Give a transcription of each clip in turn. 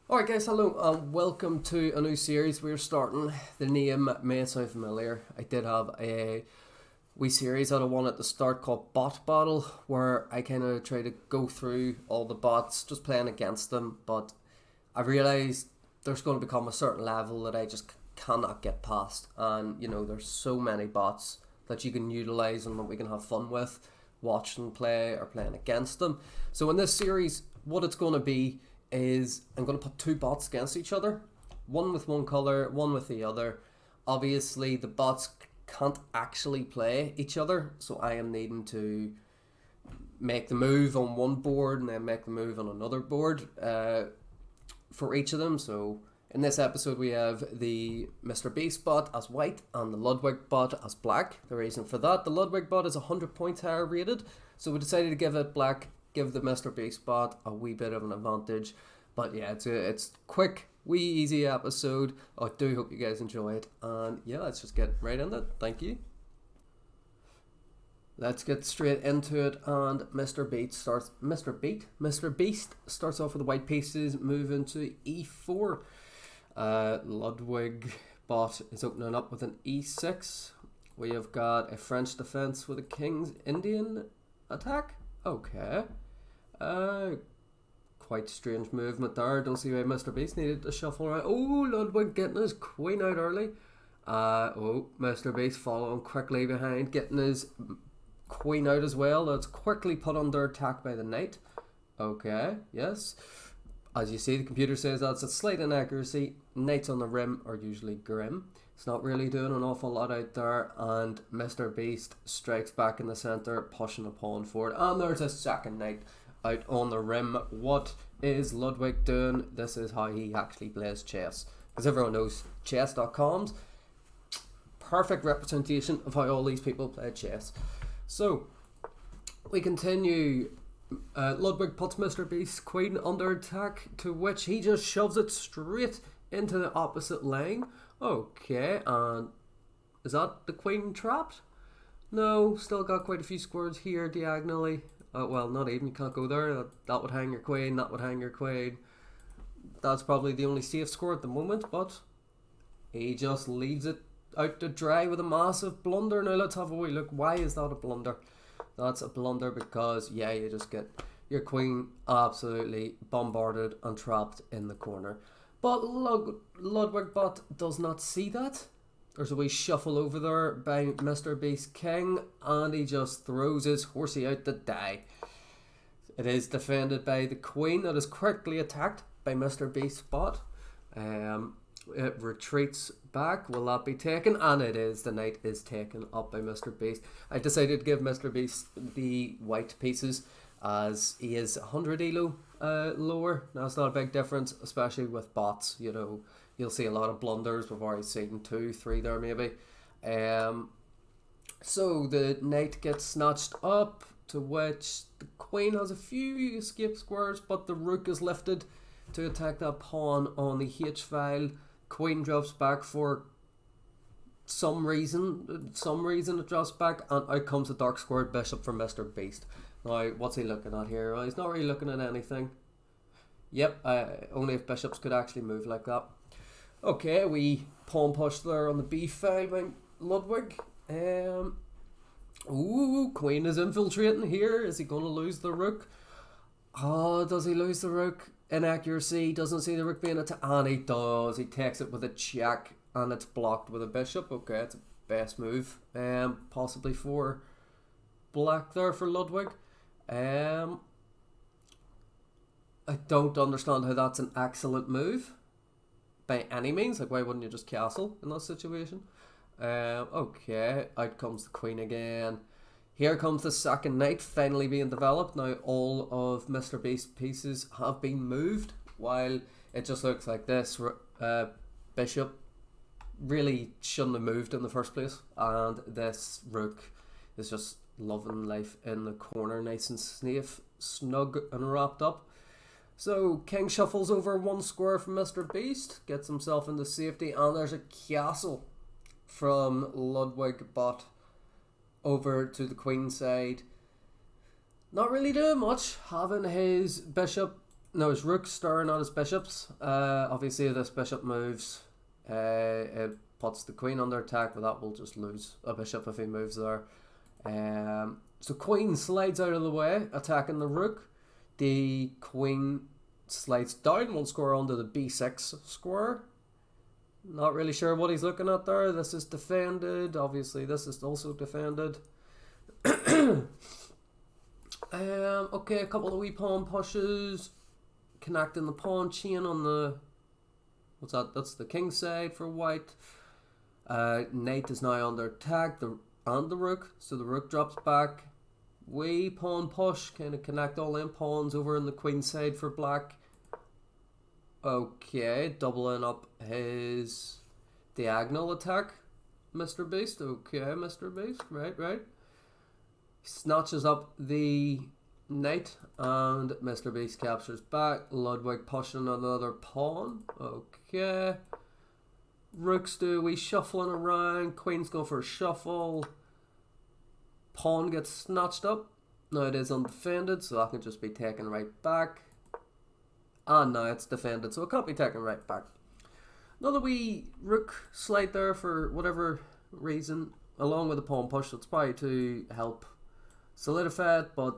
Alright guys, hello and welcome to a new series we're starting. The name may sound familiar. I did have a wee series that I wanted to start called BotBattle, where I kind of try to go through all the bots, just playing against them, but I realised there's going to become a certain level that I just cannot get past, and there's so many bots that you can utilise and that we can have fun with, watching play or playing against them. So in this series, what it's going to be is I'm going to put two bots against each other, one with one colour, one with the other. Obviously the bots can't actually play each other, so I am needing to make the move on one board and then make the move on another board for each of them. So in this episode we have the MRBEAST bot as white and the Ludwig bot as black. The reason for that, the Ludwig bot is 100 points higher rated, so we decided to give it black, give the MRBEAST bot a wee bit of an advantage. But yeah, it's quick, wee easy episode. I do hope you guys enjoy it, and yeah, let's just get right into it. Thank you. Let's get straight into it, and MRBEAST starts off with the white pieces, move into e4. Ludwig bot is opening up with an e6. We have got a French defense with a King's Indian attack. Okay. Quite strange movement there. Don't see why MRBEAST needed to shuffle around. Oh, Ludwig getting his queen out early. MRBEAST following quickly behind, getting his queen out as well. That's quickly put under attack by the knight. Okay, yes. As you see, the computer says that's a slight inaccuracy. Knights on the rim are usually grim. It's not really doing an awful lot out there, and MRBEAST strikes back in the centre, pushing a pawn forward, and there's a second knight out on the rim. What is Ludwig doing? This is how he actually plays chess, because everyone knows chess.com's perfect representation of how all these people play chess. So we continue. Ludwig puts MRBEAST's queen under attack, to which he just shoves it straight into the opposite line. Okay, and is that the queen trapped? No, still got quite a few squares here diagonally. Well, not even, you can't go there. That would hang your queen, that would hang your queen. That's probably the only safe score at the moment, but he just leaves it out to dry with a massive blunder. Now let's have a wee look. Why is that a blunder? That's a blunder because, yeah, you just get your queen absolutely bombarded and trapped in the corner. But Ludwig bot does not see that. There's a wee shuffle over there by MRBEAST King, and he just throws his horsey out to die. It is defended by the queen that is quickly attacked by MRBEAST bot. It retreats back. Will that be taken? And it is. The knight is taken up by MRBEAST. I decided to give MRBEAST the white pieces as he is 100 elo lower. Now it's not a big difference, especially with bots. You'll see a lot of blunders. We've already seen 2, 3 there maybe. So the knight gets snatched up, to which the queen has a few escape squares, but the rook is lifted to attack that pawn on the H file. Queen drops back for some reason it drops back, and out comes the dark squared bishop from MRBEAST. Now, what's he looking at here? Well, he's not really looking at anything. Yep, only if bishops could actually move like that. Okay, we pawn push there on the b file by Ludwig. Ooh, queen is infiltrating here. Is he going to lose the rook? Oh, does he lose the rook? Inaccuracy, doesn't see the rook being attacked, and he does. He takes it with a check, and it's blocked with a bishop. Okay, it's a best move, possibly for black there for Ludwig. I don't understand how that's an excellent move by any means. Like, why wouldn't you just castle in that situation? Okay, out comes the queen again. Here comes the second knight finally being developed. Now all of MRBEAST's pieces have been moved, while it just looks like this bishop really shouldn't have moved in the first place, and this rook is just loving life in the corner, nice and safe, snug and wrapped up. So king shuffles over one square from MRBEAST, gets himself into safety, and there's a castle from Ludwig bot over to the queen side. Not really doing much, having his bishop No, his rook's staring at his bishops. Obviously, if this bishop moves, it puts the queen under attack, but that will just lose a bishop if he moves there. So queen slides out of the way, attacking the rook. The queen slides down one square onto the b6 square. Not really sure what he's looking at there. This is defended. Obviously, this is also defended. Okay, a couple of wee pawn pushes. Connecting the pawn chain on the... What's that? That's the king side for white. Knight is now under attack. And the rook. So the rook drops back. Wee pawn push. Kind of connect all them pawns over in the queen side for black. Okay, doubling up his diagonal attack. Mr. Beast. Okay, Mr. Beast. Right. Snatches up the knight and Mr. Beast captures back. Ludwig pushing another pawn. Okay. Rooks do a wee shuffling around. Queen's going for a shuffle. Pawn gets snatched up. Now it is undefended, so that can just be taken right back. And now it's defended, so it can't be taken right back. Another wee rook slide there for whatever reason, along with the pawn push. It's probably to help solidify it, but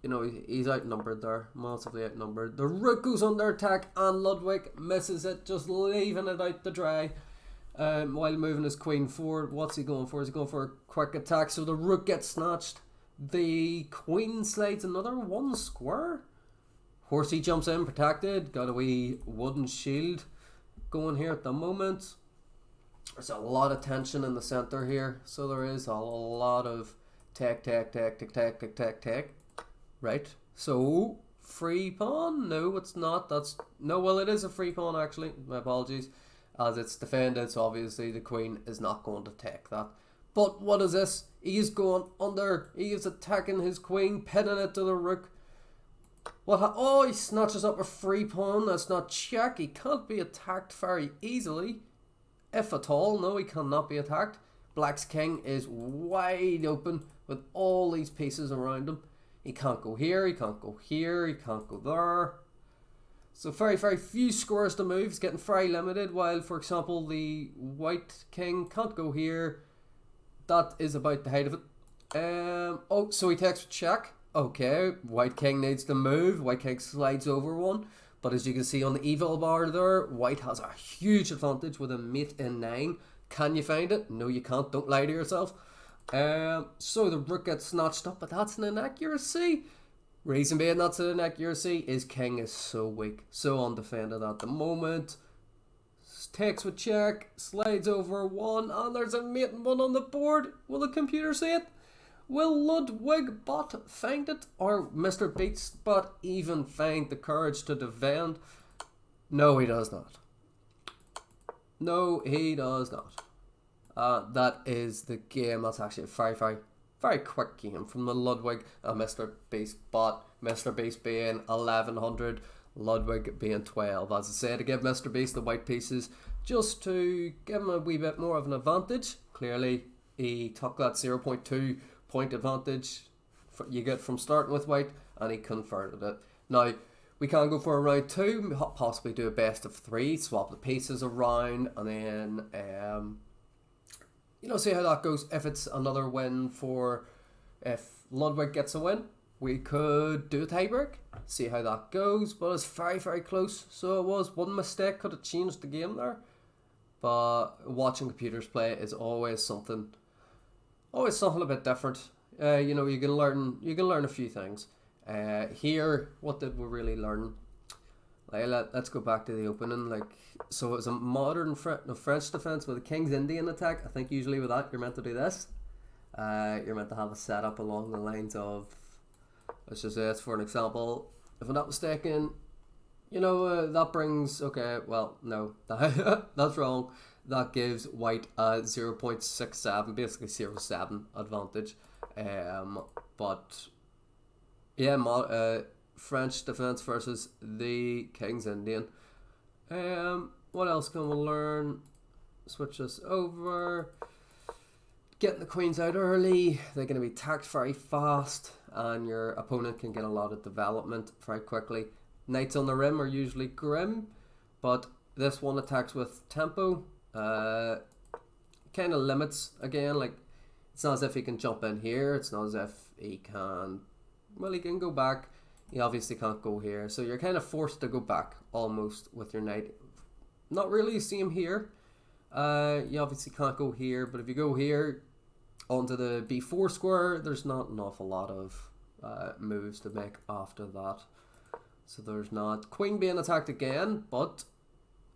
you know, he's outnumbered there, massively outnumbered. The rook goes under attack and Ludwig misses it, just leaving it out to dry while moving his queen forward. What's he going for? Is he going for a quick attack? So the rook gets snatched. The queen slides another one square. Horsey jumps in, protected. Got a wee wooden shield going here at the moment. There's a lot of tension in the centre here, so there is a lot of tech. Right, so free pawn? No, it's not. Well, it is a free pawn actually. My apologies, as it's defended. So obviously the queen is not going to take that. But what is this? He is going under. He is attacking his queen, pinning it to the rook. Oh, he snatches up a free pawn. That's not check. He can't be attacked very easily, if at all. No, he cannot be attacked. Black's king is wide open with all these pieces around him. He can't go here, he can't go here, he can't go there. So very few squares to move. He's getting very limited, while, for example, the white king can't go here. That is about the height of it. Oh, so he takes check. Okay, white king needs to move. White king slides over one. But as you can see on the evil bar there, white has a huge advantage with a mate in 9. Can you find it? No, you can't. Don't lie to yourself. So the rook gets snatched up, but that's an inaccuracy. Reason being that's an inaccuracy is king is so weak, so undefended at the moment. Takes with check, slides over one, and there's a mate and one on the board. Will the computer see it? Will Ludwig bot find it? Or Mr. Beast bot even find the courage to defend? No, he does not. No, he does not. That is the game. That's actually a very quick game from the Ludwig and Mr. Beast bot. Mr. Beast being 1100, Ludwig being 12. As I said, to give Mr. Beast the white pieces just to give him a wee bit more of an advantage. Clearly, he took that 0.2 point advantage you get from starting with white, and he converted it. Now, we can go for a round 2, possibly do a best of 3, swap the pieces around, and then see how that goes. If it's another win if Ludwig gets a win, we could do a tiebreak, see how that goes. But it's very close, so it was one mistake could have changed the game there. But watching computers play is always something a bit different. You can learn a few things. Here, what did we really learn? Let's go back to the opening. So it's a modern French defense with a King's Indian attack. I think usually with that you're meant to do this. You're meant to have a setup along the lines of, let's just say it's for an example. If I'm not mistaken, that brings, no, that's wrong. That gives white a 0.67, basically 0.7 advantage. But yeah, French defense versus the King's Indian. What else can we learn? Switch this over. Getting the queens out early. They're going to be attacked very fast, and your opponent can get a lot of development very quickly. Knights on the rim are usually grim, but this one attacks with tempo. Kind of limits again, like it's not as if he can jump in here, it's not as if he can, well, he can go back, he obviously can't go here, so you're kind of forced to go back almost with your knight. Not really, same here, you obviously can't go here, but if you go here onto the b4 square, there's not an awful lot of moves to make after that. So there's not. Queen being attacked again, but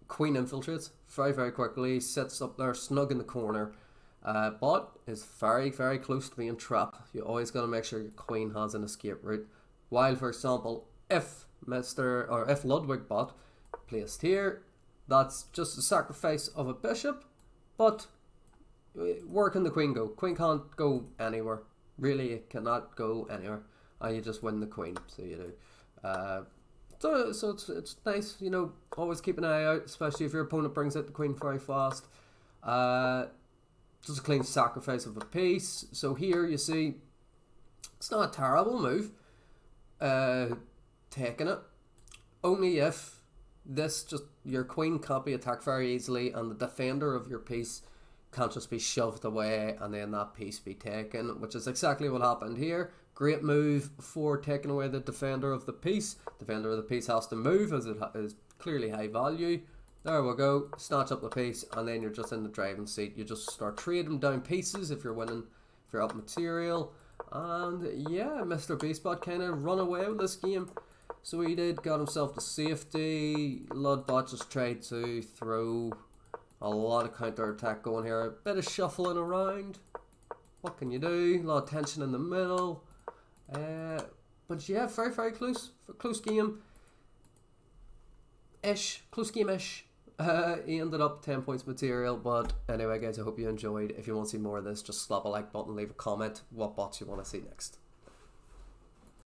queen infiltrates very, very quickly, sits up there snug in the corner, but is very, very close to being trapped. You always got to make sure your queen has an escape route. While, for example, if Ludwig bot placed here, that's just a sacrifice of a bishop, but where can the queen go? Queen can't go anywhere. Really, it cannot go anywhere. And you just win the queen, so you do. So it's nice, you know, always keep an eye out, especially if your opponent brings out the queen very fast. Just a clean sacrifice of a piece. So here you see, it's not a terrible move, taking it. Only if your queen can't be attacked very easily and the defender of your piece can't just be shoved away and then that piece be taken, which is exactly what happened here. Great move for taking away the defender of the piece. Defender of the piece has to move as it is clearly high value. There we go. Snatch up the piece and then you're just in the driving seat. You just start trading down pieces if you're winning, if you're up material. And yeah, Mr. BeastBot kind of run away with this game. So he did, got himself to safety. Ludbot just tried to throw a lot of counter attack going here. A bit of shuffling around. What can you do? A lot of tension in the middle. But yeah, very, very close game ish. He ended up 10 points material, but anyway guys, I hope you enjoyed. If you want to see more of this, just slap a like button, leave a comment what bots you want to see next.